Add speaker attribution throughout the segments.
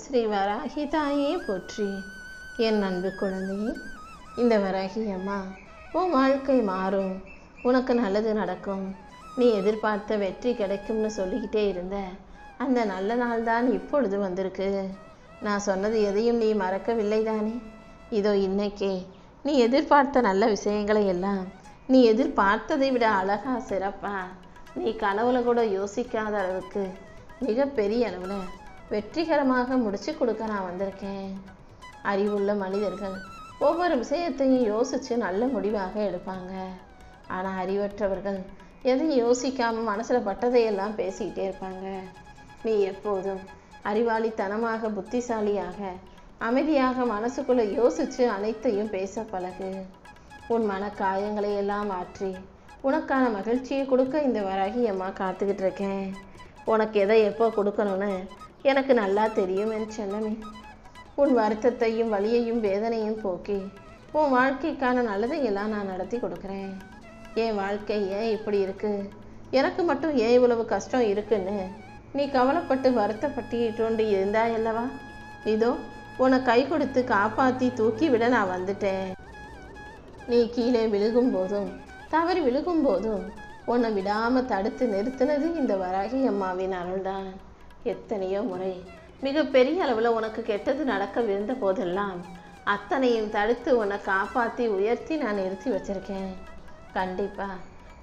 Speaker 1: ஸ்ரீ வராகி தாயே போற்றி. என் அன்பு குழந்தையே, இந்த வராகி அம்மா உன் வாழ்க்கை மாறும், உனக்கு நல்லது நடக்கும், நீ எதிர்பார்த்த வெற்றி கிடைக்கும்னு சொல்லிக்கிட்டே இருந்த அந்த நல்ல நாள் தான் இப்பொழுது வந்திருக்கு. நான் சொன்னது எதையும் நீ மறக்கவில்லை தானே? இதோ இன்னைக்கே நீ எதிர்பார்த்த நல்ல விஷயங்களை எல்லாம் நீ எதிர்பார்த்ததை விட அழகா சிறப்பா, நீ கனவுல கூட யோசிக்காத அளவுக்கு மிகப்பெரிய அளவில் வெற்றிகரமாக முடிச்சு கொடுக்க நான் வந்திருக்கேன். அறிவுள்ள மனிதர்கள் ஒவ்வொரு விஷயத்தையும் யோசித்து நல்ல முடிவாக எடுப்பாங்க. ஆனால் அறிவற்றவர்கள் எதையும் யோசிக்காமல் மனசில் பட்டதையெல்லாம் பேசிக்கிட்டே இருப்பாங்க. நீ எப்போதும் அறிவாளித்தனமாக, புத்திசாலியாக, அமைதியாக மனசுக்குள்ளே யோசித்து அனைத்தையும் பேச பழகு. உன் மன காயங்களை எல்லாம் மாற்றி உனக்கான மகிழ்ச்சியை கொடுக்க இந்த வராகி அம்மா காத்துக்கிட்டு இருக்கேன். உனக்கு எதை எப்போ கொடுக்கணும்னு எனக்கு நல்லா தெரியும் என் செல்லமே. உன் வருத்தத்தையும் வலியையும் வேதனையும் போக்கி உன் வாழ்க்கைக்கான நல்லதையெல்லாம் நான் நடத்தி கொடுக்குறேன். என் வாழ்க்கை ஏன் இப்படி இருக்கு, எனக்கு மட்டும் ஏன் இவ்வளவு கஷ்டம் இருக்குன்னு நீ கவலைப்பட்டு வருத்தப்பட்டு இருந்தாயல்லவா? இதோ உன்னை கை கொடுத்து காப்பாற்றி தூக்கி விட நான் வந்துட்டேன். நீ கீழே விழுகும் போதும் தவறி விழுகும் போதும் உன்னை விடாமல் தடுத்து நிறுத்தினது இந்த வராகி அம்மாவின் அருள்தான். எத்தனையோ முறை மிகப்பெரிய அளவில் உனக்கு கெட்டது நடக்கவிருந்த போதெல்லாம் அத்தனையும் தடுத்து உன்னை காப்பாற்றி உயர்த்தி நான் நிறுத்தி வச்சிருக்கேன். கண்டிப்பா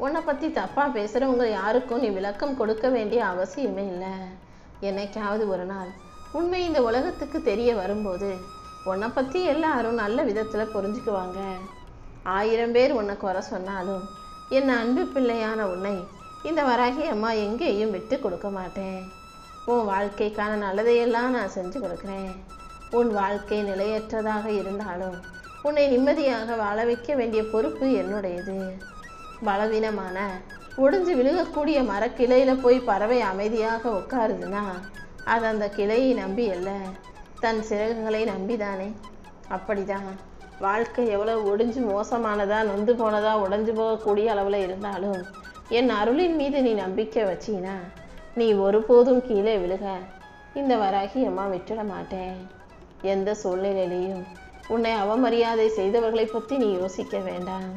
Speaker 1: உன்னை பற்றி தப்பாக பேசுகிறவங்க யாருக்கும் நீ விளக்கம் கொடுக்க வேண்டிய அவசியமே இல்லை. என்னைக்காவது ஒரு நாள் உண்மை இந்த உலகத்துக்கு தெரிய வரும்போது உன்னை பற்றி எல்லாரும் நல்ல விதத்தில் புரிஞ்சுக்குவாங்க. 1000 பேர் உன்னை குறை சொன்னாலும் என் அன்பு பிள்ளையான உன்னை இந்த வராகி அம்மா எங்கேயும் விட்டு கொடுக்க மாட்டேன். உன் வாழ்க்கைக்கான நல்லதையெல்லாம் நான் செஞ்சு கொடுக்குறேன். உன் வாழ்க்கை நிலையற்றதாக இருந்தாலும் உன்னை நிம்மதியாக வாழ வைக்க வேண்டிய பொறுப்பு என்னுடையது. பலவீனமான ஒடிஞ்சு விழுகக்கூடிய மரக்கிளையில் போய் பறவை அமைதியாக உட்காருதுன்னா அது அந்த கிளையை நம்பி அல்ல, தன் சிறகுகளை நம்பிதானே. அப்படிதான் வாழ்க்கை எவ்வளோ ஒடிஞ்சு மோசமானதா, நொந்து போனதா, உடைஞ்சு போகக்கூடிய அளவில் இருந்தாலும் என் அருளின் மீது நீ நம்பிக்கை வச்சினா நீ ஒருபோதும் கீழே விழுக இந்த வராகி அம்மா விட்டுட மாட்டேன். எந்த சூழ்நிலையிலையும் உன்னை அவமரியாதை செய்தவர்களை பற்றி நீ யோசிக்க வேண்டாம்.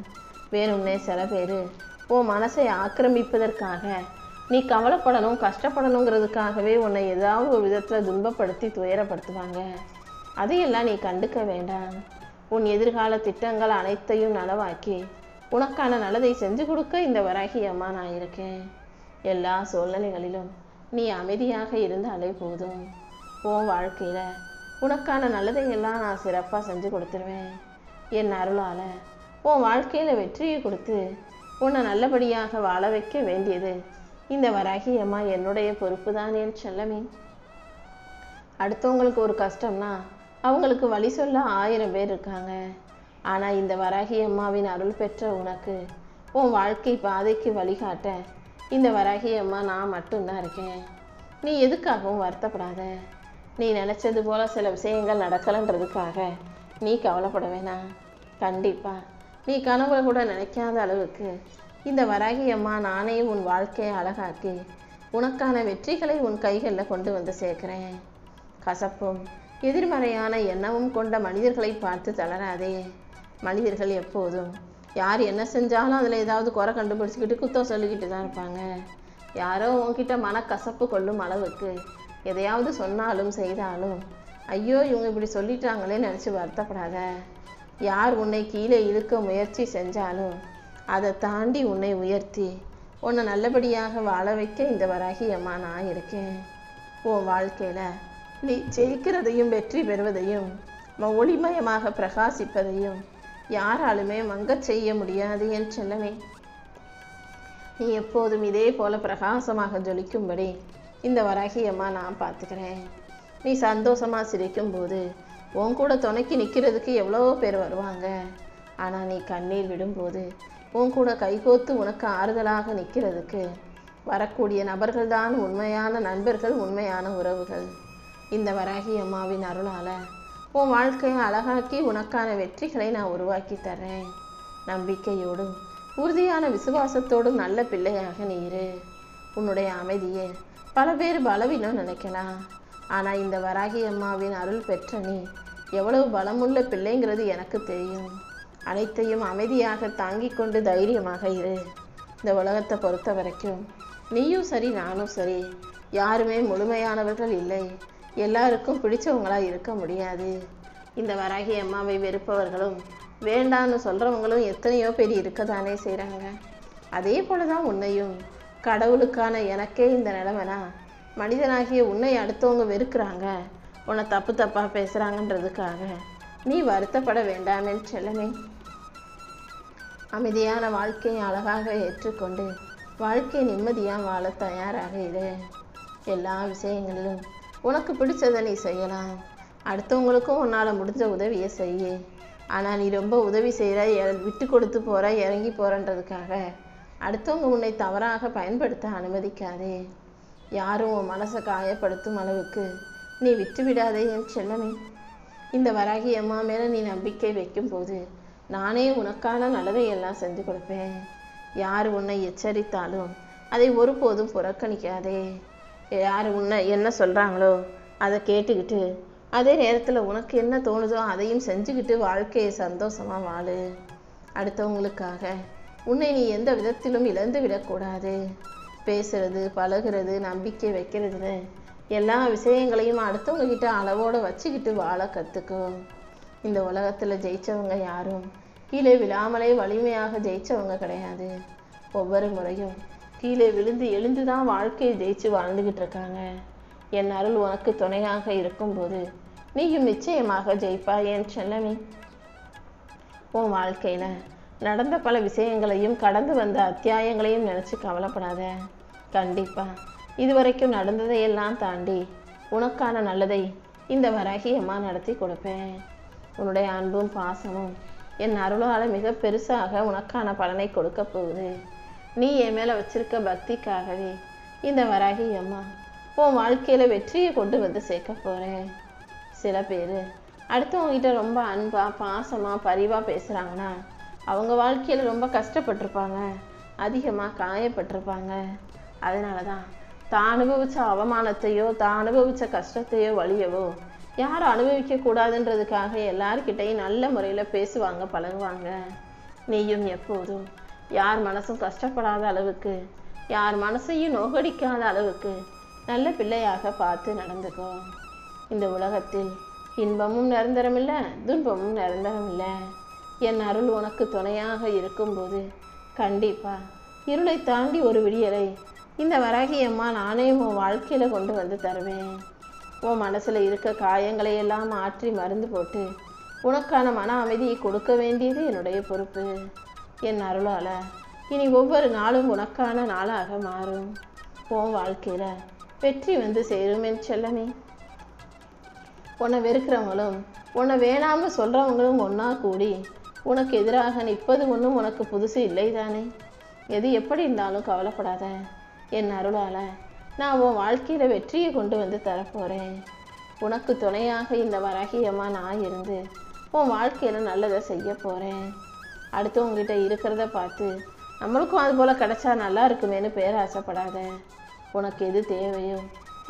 Speaker 1: வேணும்னே சில பேர் உன் மனசை ஆக்கிரமிப்பதற்காக நீ கவலைப்படணும், கஷ்டப்படணுங்கிறதுக்காகவே உன்னை ஏதாவது ஒரு விதத்தில் துன்பப்படுத்தி துயரப்படுத்துவாங்க. அதையெல்லாம் நீ கண்டுக்க வேண்டாம். உன் எதிர்கால திட்டங்கள் அனைத்தையும் நனவாக்கி உனக்கான நல்லதை செஞ்சு கொடுக்க இந்த வராகி அம்மா நான் இருக்கேன். எல்லா சூழ்நிலைகளிலும் நீ அமைதியாக இருந்தாலே போதும். உன் வாழ்க்கையில் உனக்கான நல்லதையெல்லாம் நான் சிறப்பாக செஞ்சு கொடுத்துருவேன். என் அருளால் உன் வாழ்க்கையில் வெற்றியை கொடுத்து உன்னை நல்லபடியாக வாழ வைக்க வேண்டியது இந்த வராகி அம்மா என்னுடைய பொறுப்பு தான் என் செல்லமே. அடுத்தவங்களுக்கு ஒரு கஷ்டம்னா அவங்களுக்கு வழி சொல்ல 1000 பேர் இருக்காங்க. ஆனால் இந்த வராகி அம்மாவின் அருள் பெற்ற உனக்கு உன் வாழ்க்கை பாதைக்கு வழிகாட்ட இந்த வராகி அம்மா நான் மட்டும்தான் இருக்கேன். நீ எதுக்காகவும் வருத்தப்படாத. நீ நினச்சது போல் சில விஷயங்கள் நடக்கலைன்றதுக்காக நீ கவலைப்பட வேணாம். கண்டிப்பாக நீ கனவுல கூட நினைக்காத அளவுக்கு இந்த வராகி அம்மா நானே உன் வாழ்க்கையை அழகாக்கி உனக்கான வெற்றிகளை உன் கைகளில் கொண்டு வந்து சேர்க்கிறேன். கசப்பும் எதிர்மறையான எண்ணமும் கொண்ட மனிதர்களை பார்த்து தளராதே. மனிதர்கள் எப்போதும் யார் என்ன செஞ்சாலும் அதில் ஏதாவது குறை கண்டுபிடிச்சிக்கிட்டு குத்தம் சொல்லிக்கிட்டு தான் இருப்பாங்க. யாரோ உன்கிட்ட மனக்கசப்பு கொள்ளும் அளவுக்கு எதையாவது சொன்னாலும் செய்தாலும் ஐயோ இவங்க இப்படி சொல்லிட்டாங்களே நினச்சி வருத்தப்படாத. யார் உன்னை கீழே இழுக்க முயற்சி செஞ்சாலும் அதை தாண்டி உன்னை உயர்த்தி உன்னை நல்லபடியாக வாழ வைக்க இந்த வராகி அம்மா நான் இருக்கேன். உன் வாழ்க்கையில் நீ ஜெயிக்கிறதையும் வெற்றி பெறுவதையும் ஒளிமயமாக பிரகாசிப்பதையும் யாராலுமே மங்கச் செய்ய முடியாது என் செல்லமே. நீ எப்போதும் இதே போல பிரகாசமாக ஜொலிக்கும்படி இந்த வராகி அம்மா நான் பார்த்துக்கிறேன். நீ சந்தோஷமாக சிரிக்கும்போது உன் கூட துணைக்கி நிற்கிறதுக்கு எவ்வளோ பேர் வருவாங்க. ஆனால் நீ கண்ணீர் விடும்போது உன் கூட கைகோத்து உனக்கு ஆறுதலாக நிற்கிறதுக்கு வரக்கூடிய நபர்கள் தான் உண்மையான நண்பர்கள், உண்மையான உறவுகள். இந்த வராகி அம்மாவின் அருளால் உன் வாழ்க்கையை அழகாக்கி உனக்கான வெற்றிகளை நான் உருவாக்கி தர்றேன். நம்பிக்கையோடும் உறுதியான விசுவாசத்தோடும் நல்ல பிள்ளையாக நீ இரு. உன்னுடைய அமைதியை பல பேர் பலவீனம் நினைக்கலாம். ஆனால் இந்த வராகி அம்மாவின் அருள் பெற்ற நீ எவ்வளவு பலமுள்ள பிள்ளைங்கிறது எனக்கு தெரியும். அனைத்தையும் அமைதியாக தாங்கி கொண்டு தைரியமாக இரு. இந்த உலகத்தை பொறுத்த வரைக்கும் நீயும் சரி நானும் சரி யாருமே முழுமையானவர்கள் இல்லை. எல்லாருக்கும் பிடிச்சவங்களா இருக்க முடியாது. இந்த வராகி அம்மாவை வெறுப்பவர்களும் வேண்டான்னு சொல்கிறவங்களும் எத்தனையோ பேர் இருக்கதானே செய்கிறாங்க. அதே போல தான் உன்னையும் கடவுளுக்கான எனக்கே இந்த நிலைமைனா மனிதனாகிய உன்னை அடுத்தவங்க வெறுக்கிறாங்க, உன்னை தப்பு தப்பாக பேசுகிறாங்கன்றதுக்காக நீ வருத்தப்பட வேண்டாமே செல்லமே. அமைதியான வாழ்க்கையை அழகாக ஏற்றுக்கொண்டு வாழ்க்கை நிம்மதியாக வாழ தயாராக இரு. எல்லா விஷயங்களிலும் உனக்கு பிடிச்சதை நீ செய்யலாம். அடுத்தவங்களுக்கும் உன்னால் முடிஞ்ச உதவியை செய்ய. ஆனால் நீ ரொம்ப உதவி செய்கிற, விட்டு கொடுத்து போகிற, இறங்கி போகிறன்றதுக்காக அடுத்தவங்க உன்னை தவறாக பயன்படுத்த அனுமதிக்காதே. யாரும் உன் மனசை காயப்படுத்தும் அளவுக்கு நீ விட்டு விடாதே என் செல்லமே. இந்த வராகி அம்மா மேலே நீ நம்பிக்கை வைக்கும்போது நானே உனக்கான நல்லதை எல்லாம் செஞ்சு கொடுப்பேன். யார் உன்னை எச்சரித்தாலும் அதை ஒருபோதும் புறக்கணிக்காதே. யார் உன்னை என்ன சொல்கிறாங்களோ அதை கேட்டுக்கிட்டு அதே நேரத்தில் உனக்கு என்ன தோணுதோ அதையும் செஞ்சுக்கிட்டு வாழ்க்கையை சந்தோஷமாக வாழு. அடுத்தவங்களுக்காக உன்னை நீ எந்த விதத்திலும் இழந்து விடக்கூடாது. பேசுறது, பழகிறது, நம்பிக்கை வைக்கிறதுன்னு எல்லா விஷயங்களையும் அடுத்தவங்ககிட்ட அளவோடு வச்சுக்கிட்டு வாழ கற்றுக்கோ. இந்த உலகத்தில் ஜெயித்தவங்க யாரும் கீழே விழாமலே வலிமையாக ஜெயித்தவங்க கிடையாது. ஒவ்வொரு முறையும் கீழே விழுந்து எழுந்து தான் வாழ்க்கையை ஜெயிச்சு வாழ்ந்துக்கிட்டு இருக்காங்க. என் அருள் உனக்கு துணையாக இருக்கும்போது நீயும் நிச்சயமாக ஜெயிப்பாய் என் செல்லமே. உன் வாழ்க்கையில் நடந்த பல விஷயங்களையும் கடந்து வந்த அத்தியாயங்களையும் நினச்சி கவலைப்படாத. கண்டிப்பாக இதுவரைக்கும் நடந்ததையெல்லாம் தாண்டி உனக்கான நல்லதை இந்த வராகி அம்மா நடத்தி கொடுப்பேன். உன்னுடைய அன்பும் பாசமும் என் அருளால் மிக பெருசாக உனக்கான பலனை கொடுக்க போகுது. நீ என் மேலே வச்சிருக்க பக்திக்காகவே இந்த வராகி அம்மா உன் வாழ்க்கையில் வெற்றியை கொண்டு வந்து சேர்க்க போகிறேன். சில பேர் அடுத்தவங்ககிட்ட ரொம்ப அன்பாக பாசமாக பரிவாக பேசுகிறாங்கன்னா அவங்க வாழ்க்கையில் ரொம்ப கஷ்டப்பட்டிருப்பாங்க, அதிகமாக காயப்பட்டிருப்பாங்க. அதனால தான் தான் அனுபவித்த அவமானத்தையோ தான் அனுபவித்த கஷ்டத்தையோ வலியவோ யாரும் அனுபவிக்கக்கூடாதுன்றதுக்காக எல்லார்கிட்டையும் நல்ல முறையில் பேசுவாங்க, பழகுவாங்க. நீயும் எப்போதும் யார் மனசும் கஷ்டப்படாத அளவுக்கு, யார் மனசையும் நோகடிக்காத அளவுக்கு நல்ல பிள்ளையாக பார்த்து நடந்துக்கோ. இந்த உலகத்தில் இன்பமும் நிரந்தரம் இல்லை, துன்பமும் நிரந்தரம் இல்லை. என் அருள் உனக்கு துணையாக இருக்கும்போது கண்டிப்பாக இருளை தாண்டி ஒரு விடியலை இந்த வராகி அம்மா நானே உன் வாழ்க்கையில் கொண்டு வந்து தருவேன். உன் மனசில் இருக்க காயங்களையெல்லாம் மாற்றி மருந்து போட்டு உனக்கான மன அமைதியை கொடுக்க வேண்டியது என்னுடைய பொறுப்பு. என் அருளால் இனி ஒவ்வொரு நாளும் உனக்கான நாளாக மாறும். உன் வாழ்க்கையில் வெற்றி வந்து சேரும் என் செல்லமே. உன்னை வெறுக்கிறவங்களும் உன்னை வேணாமல் சொல்கிறவங்களும் ஒன்றா கூடி உனக்கு எதிராக நிற்பது ஒன்றும் உனக்கு புதுசு இல்லை தானே. எது எப்படி இருந்தாலும் கவலைப்படாத. என் அருளால் நான் உன் வாழ்க்கையில் வெற்றியை கொண்டு வந்து தரப்போகிறேன். உனக்கு துணையாக இந்த வராகி அம்மா நான் இருந்து உன் வாழ்க்கையில் நல்லதை செய்ய போகிறேன். அடுத்தவங்ககிட்ட இருக்கிறத பார்த்து நம்மளுக்கும் அது போல் கிடச்சா நல்லா இருக்குமேனு பேராசைப்படாத. உனக்கு எது தேவையோ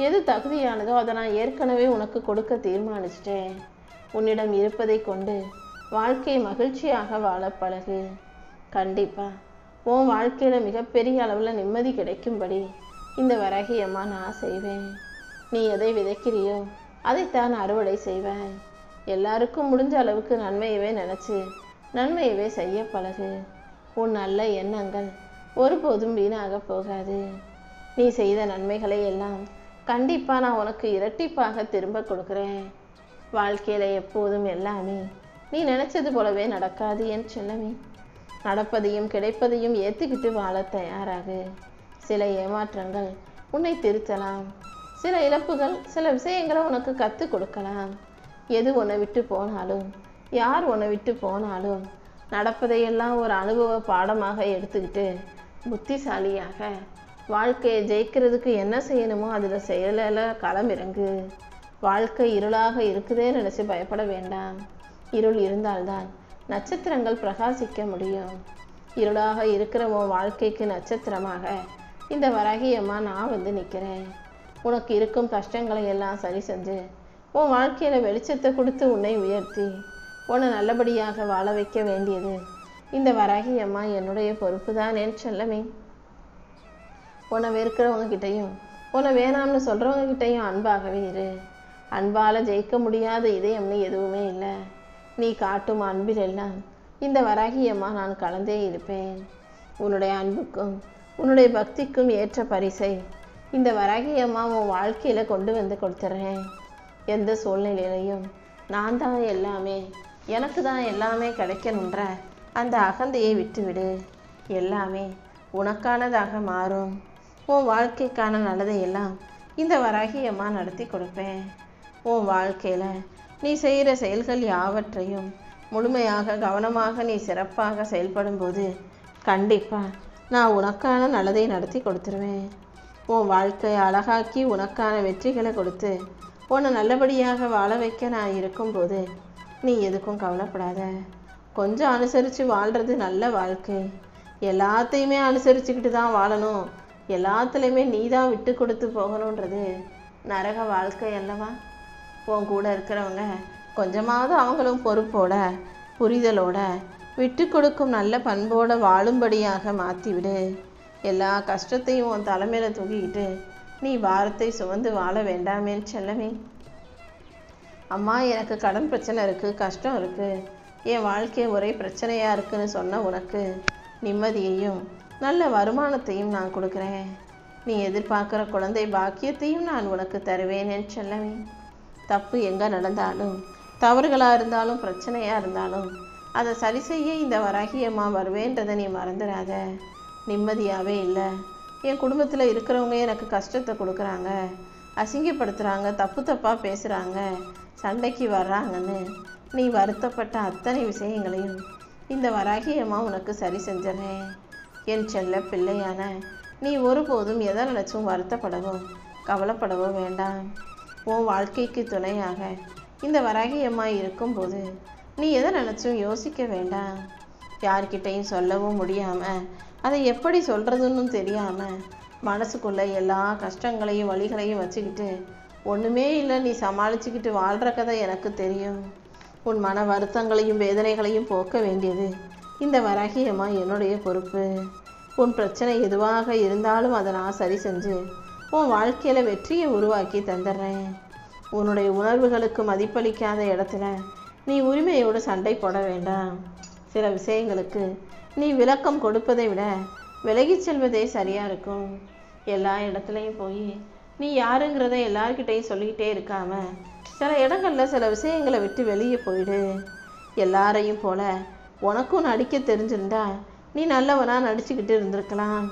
Speaker 1: எது தகுதியானதோ அதை நான் ஏற்கனவே உனக்கு கொடுக்க தீர்மானிச்சிட்டேன். உன்னிடம் இருப்பதை கொண்டு வாழ்க்கையை மகிழ்ச்சியாக வாழ பழகு. கண்டிப்பாக உன் வாழ்க்கையில் மிகப்பெரிய அளவில் நிம்மதி கிடைக்கும்படி இந்த வராகி அம்மா நான் செய்வேன். நீ எதை விதைக்கிறியோ அதைத்தான் அறுவடை செய்வேன். எல்லாருக்கும் முடிஞ்ச அளவுக்கு நன்மையவே நினச்சி நன்மையவே செய்ய பழகு. உன் நல்ல எண்ணங்கள் ஒருபோதும் வீணாக போகாது. நீ செய்த நன்மைகளை எல்லாம் கண்டிப்பாக நான் உனக்கு இரட்டிப்பாக திரும்ப கொடுக்குறேன். வாழ்க்கையில் எப்போதும் எல்லாமே நீ நினச்சது போலவே நடக்காது என் செல்லமே. நடப்பதையும் கிடைப்பதையும் ஏற்றுக்கிட்டு வாழ தயாராகு. சில ஏமாற்றங்கள் உன்னை திருத்தலாம். சில இழப்புகள் சில விஷயங்களை உனக்கு கற்றுக் கொடுக்கலாம். எது உன்னை விட்டு போனாலும் யார் உன்னை விட்டு போனாலும் நடப்பதையெல்லாம் ஒரு அனுபவ பாடமாக எடுத்துக்கிட்டு புத்திசாலியாக வாழ்க்கையை ஜெயிக்கிறதுக்கு என்ன செய்யணுமோ அதில் செயலில் களமிறங்கு. வாழ்க்கை இருளாக இருக்குதே நினச்சி பயப்பட வேண்டாம். இருள் இருந்தால்தான் நட்சத்திரங்கள் பிரகாசிக்க முடியும். இருளாக இருக்கிற உன் வாழ்க்கைக்கு நட்சத்திரமாக இந்த வராகி அம்மா நான் வந்து நிற்கிறேன். உனக்கு இருக்கும் கஷ்டங்களை எல்லாம் சரி செஞ்சு உன் வாழ்க்கையில் வெளிச்சத்தை கொடுத்து உன்னை உயர்த்தி உன்னை நல்லபடியாக வாழ வைக்க வேண்டியது இந்த வராகி அம்மா என்னுடைய பொறுப்பு தான் என் செல்லமே. உன்னை வெறுக்கிறவங்க கிட்டையும் உன்னை வேணாம்னு சொல்கிறவங்க கிட்டையும் அன்பாகவே இரு. அன்பால் ஜெயிக்க முடியாத இதயம்னு எதுவுமே இல்லை. நீ காட்டும் அன்பில் எல்லாம் இந்த வராகி அம்மா நான் கலந்தே இருப்பேன். உன்னுடைய அன்புக்கும் உன்னுடைய பக்திக்கும் ஏற்ற பரிசை இந்த வராகி அம்மா உன் வாழ்க்கையில் கொண்டு வந்து கொடுத்துட்றேன். எந்த சூழ்நிலையிலையும் நான் தான் எல்லாமே, எனக்கு தான் எல்லாமே கிடைக்கணுன்ற அந்த அகந்தையை விட்டுவிடு. எல்லாமே உனக்கானதாக மாறும். உன் வாழ்க்கைக்கான நல்லதை எல்லாம் இந்த வராகி அம்மா நடத்தி கொடுப்பேன். உன் வாழ்க்கையில் நீ செய்கிற செயல்கள் யாவற்றையும் முழுமையாக கவனமாக நீ சிறப்பாக செயல்படும் போது கண்டிப்பாக நான் உனக்கான நல்லதை நடத்தி கொடுத்துருவேன். உன் வாழ்க்கையை அழகாக்கி உனக்கான வெற்றிகளை கொடுத்து உன்னை நல்லபடியாக வாழ வைக்க நான் இருக்கும்போது நீ எதுக்கும் கவலைப்படாத. கொஞ்சம் அனுசரித்து வாழ்கிறது நல்ல வாழ்க்கை. எல்லாத்தையுமே அனுசரிச்சுக்கிட்டு தான் வாழணும், எல்லாத்துலேயுமே நீ தான் விட்டு கொடுத்து போகணுன்றது நரக வாழ்க்கை அல்லவா? உன் கூட இருக்கிறவங்க கொஞ்சமாவது அவங்களும் பொறுப்போட புரிதலோட விட்டு கொடுக்கும் நல்ல பண்போட வாழும்படியாக மாற்றிவிடு. எல்லா கஷ்டத்தையும் உன் தலைமையில் தூக்கிக்கிட்டு நீ பாரத்தை சுமந்து வாழ வேண்டாமே செல்லமே. அம்மா எனக்கு கடன் பிரச்சனை இருக்குது, கஷ்டம் இருக்குது, என் வாழ்க்கை ஒரே பிரச்சனையாக இருக்குன்னு சொன்ன உனக்கு நிம்மதியையும் நல்ல வருமானத்தையும் நான் கொடுக்குறேன். நீ எதிர்பார்க்குற குழந்தை பாக்கியத்தையும் நான் உனக்கு தருவேன் என் செல்லமே. தப்பு எங்கே நடந்தாலும், தவறுகளாக இருந்தாலும், பிரச்சனையாக இருந்தாலும் அதை சரி செய்ய இந்த வராகி அம்மா வருவேன்றதை நீ மறந்துடாத. நிம்மதியாகவே இல்லை, என் குடும்பத்தில் இருக்கிறவங்க எனக்கு கஷ்டத்தை கொடுக்குறாங்க, அசிங்கப்படுத்துகிறாங்க, தப்பு தப்பாக பேசுகிறாங்க, சண்டைக்கு வர்றாங்கன்னு நீ வருத்தப்பட்ட அத்தனை விஷயங்களையும் இந்த வராகி அம்மா உனக்கு சரி செஞ்சிடறேன். என் செல்ல பிள்ளையான நீ ஒருபோதும் எதை நினச்சும் வருத்தப்படவோ கவலைப்படவோ வேண்டாம். உன் வாழ்க்கைக்கு துணையாக இந்த வராகி அம்மா இருக்கும்போது நீ எதை நினச்சும் யோசிக்க வேண்டாம். யார்கிட்டையும் சொல்லவும் முடியாமல் அதை எப்படி சொல்கிறதுன்னு தெரியாமல் மனசுக்குள்ளே எல்லா கஷ்டங்களையும் வலிகளையும் வச்சுக்கிட்டு ஒன்றுமே இல்லை நீ சமாளிச்சுக்கிட்டு வாழ்கிற கதை எனக்கு தெரியும். உன் மன வருத்தங்களையும் வேதனைகளையும் போக்க வேண்டியது இந்த வராகி அம்மா என்னுடைய பொறுப்பு. உன் பிரச்சனை எதுவாக இருந்தாலும் அதை நான் சரி செஞ்சு உன் வாழ்க்கையில் வெற்றியை உருவாக்கி தந்துடுறேன். உன்னுடைய உணர்வுகளுக்கு மதிப்பளிக்காத இடத்துல நீ உரிமையோடு சண்டை போட வேண்டாம். சில விஷயங்களுக்கு நீ விளக்கம் கொடுப்பதை விட விலகிச் செல்வதே சரியாக இருக்கும். எல்லா இடத்துலையும் போய் நீ யாருங்கிறத எல்லார்கிட்டையும் சொல்லிக்கிட்டே இருக்காம சில இடங்களில் சில விஷயங்களை விட்டு வெளியே போயிடு. எல்லாரையும் போல உனக்கும் நடிக்க தெரிஞ்சிருந்தா நீ நல்லவனாக நடிச்சுக்கிட்டு இருந்திருக்கலாம்.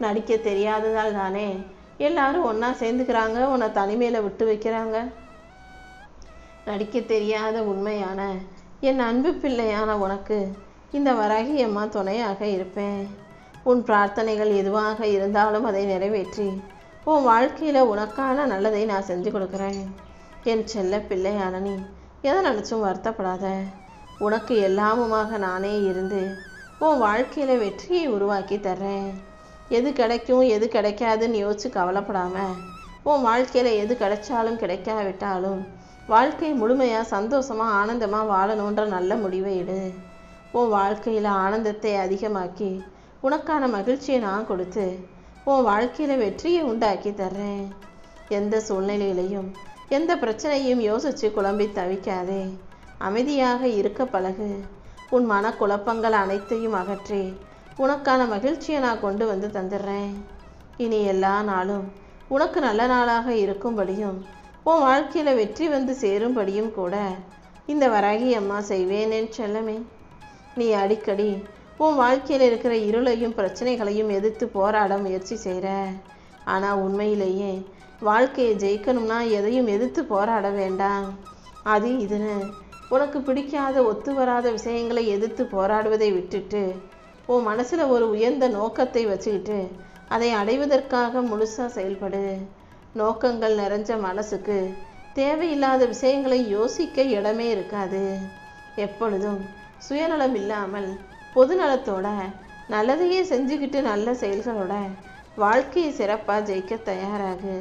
Speaker 1: நடிக்க தெரியாததால் தானே எல்லாரும் ஒன்றா சேர்ந்துக்கிறாங்க, உன்னை தனிமையில் விட்டு வைக்கிறாங்க. நடிக்க தெரியாத உண்மையான என் அன்பு பிள்ளையான உனக்கு இந்த வராகி அம்மா துணையாக இருப்பேன். உன் பிரார்த்தனைகள் எதுவாக இருந்தாலும் அதை நிறைவேற்றி உன் வாழ்க்கையில் உனக்கான நல்லதை நான் செஞ்சு கொடுக்குறேன். என் செல்ல பிள்ளையான நீ எதை நினச்சும் வருத்தப்படாத. உனக்கு எல்லாமுமாக நானே இருந்து உன் வாழ்க்கையில் வெற்றியை உருவாக்கி தர்றேன். எது கிடைக்கும் எது கிடைக்காதுன்னு யோசிச்சு கவலைப்படாமல் உன் வாழ்க்கையில் எது கிடைச்சாலும் கிடைக்காவிட்டாலும் வாழ்க்கை முழுமையாக சந்தோஷமாக ஆனந்தமாக வாழணுன்ற நல்ல முடிவை எடு. உன் வாழ்க்கையில் ஆனந்தத்தை அதிகமாக்கி உனக்கான மகிழ்ச்சியை நான் கொடுத்து உன் வாழ்க்கையில் வெற்றியை உண்டாக்கி தர்றேன். எந்த சூழ்நிலையிலையும் எந்த பிரச்சனையும் யோசித்து குழம்பி தவிக்காதே. அமைதியாக இருக்க பழகு. உன் மனக்குழப்பங்கள் அனைத்தையும் அகற்றி உனக்கான மகிழ்ச்சியை நான் கொண்டு வந்து தந்துடுறேன். இனி எல்லா நாளும் உனக்கு நல்ல நாளாக இருக்கும்படியும் உன் வாழ்க்கையில் வெற்றி வந்து சேரும்படியும் கூட இந்த வராகி அம்மா செய்வேன் என் செல்லமே. நீ அடிக்கடி உன் வாழ்க்கையில் இருக்கிற இருளையும் பிரச்சனைகளையும் எதிர்த்து போராட முயற்சி செய்கிற. ஆனால் உண்மையிலேயே வாழ்க்கையை ஜெயிக்கணும்னா எதையும் எதிர்த்து போராட வேண்டாம். அது இதுன்னு உனக்கு பிடிக்காத ஒத்து வராத விஷயங்களை எதிர்த்து போராடுவதை விட்டுட்டு உன் மனசில் ஒரு உயர்ந்த நோக்கத்தை வச்சுக்கிட்டு அதை அடைவதற்காக முழுசாக செயல்படு. நோக்கங்கள் நிறைஞ்ச மனசுக்கு தேவையில்லாத விஷயங்களை யோசிக்க இடமே இருக்காது. எப்பொழுதும் சுயநலம் இல்லாமல் பொதுநலத்தோட நல்லதையே செஞ்சுக்கிட்டு நல்ல செயல்களோட வாழ்க்கையை சிறப்பாக ஜெயிக்க தயாராகு.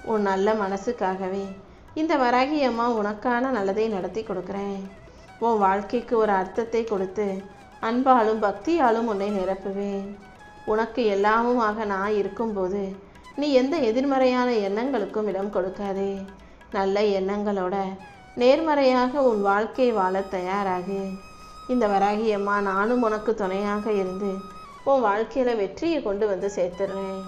Speaker 1: உன் நல்ல மனசுக்காகவே இந்த வராகி அம்மா உனக்கான நல்லதை நடத்தி கொடுக்குறேன். உன் வாழ்க்கைக்கு ஒரு அர்த்தத்தை கொடுத்து அன்பாலும் பக்தியாலும் உன்னை நிரப்புவேன். உனக்கு எல்லாமுமாக நான் இருக்கும்போது நீ எந்த எதிர்மறையான எண்ணங்களுக்கும் இடம் கொடுக்காதே. நல்ல எண்ணங்களோட நேர்மறையாக உன் வாழ்க்கை வாழ தயாராகு. இந்த வராகி அம்மா நானும் உனக்கு துணையாக இருந்து உன் வாழ்க்கையில் வெற்றியை கொண்டு வந்து சேர்த்துடுறேன்.